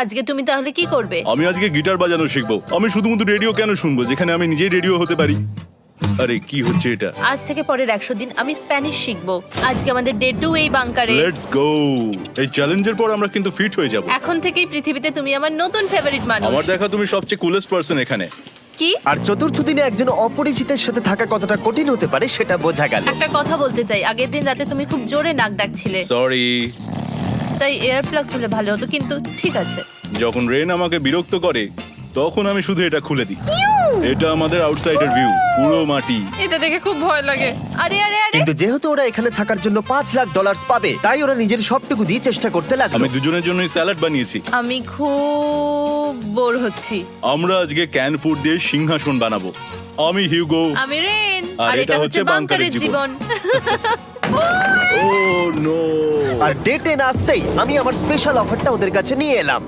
আজকে তুমি তাহলে কি করবে? আমি আজকে গিটার বাজানো শিখবো। আমি শুধুমাত্র রেডিও কেন শুনবো যেখানে আমি নিজেই রেডিও হতে পারি? আরে কি হচ্ছে এটা? আজ থেকে পরের 100 দিন আমি স্প্যানিশ শিখবো। আজকে আমাদের ডে 2 এই বাংকারে। Let's go. এই চ্যালেঞ্জের পর আমরা কিন্তু ফিট হয়ে যাব। এখন থেকেই পৃথিবীতে তুমি আমার নতুন ফেভারিট মানুষ। আমার দেখা তুমি সবচেয়ে কুলেস্ট পারসন এখানে। কি? আর চতুর্থ দিনে একজন অপরিচিতের সাথে থাকা কতটা কঠিন হতে পারে সেটা বোঝা গেল। একটা কথা বলতে চাই, আগের দিন রাতে তুমি খুব জোরে নাক ডাকছিলে, সরি। তাই এয়ার প্লাগস হলে ভালো হতো, কিন্তু ঠিক আছে। যখন রেন আমাকে বিরক্ত করে তখন আমি শুধু এটা খুলে দিই। এটা আমাদের আউটসাইডার ভিউ, পুরো মাটি। এটা দেখে খুব ভয় লাগে। আরে আরে আরে, কিন্তু যেহেতু ওরা এখানে থাকার জন্য $5,00,000 পাবে, তাই ওরা নিজের সবটুকু দিয়ে চেষ্টা করতে লাগলো। আমি দুজনের জন্যই স্যালাড বানিয়েছি। আমি খুব বোর হচ্ছি। আমরা আজকে ক্যান ফুড দিয়ে সিংহাসন বানাবো। আমি হিউগো। আমি রেন, আর আর এটা এটা হচ্ছে হচ্ছে বাংকারের বাংকারের জীবন। ও নো। আর ডে 10 আসতেই আমি আমার স্পেশাল অফারটা ওদের কাছে নিয়ে এলাম।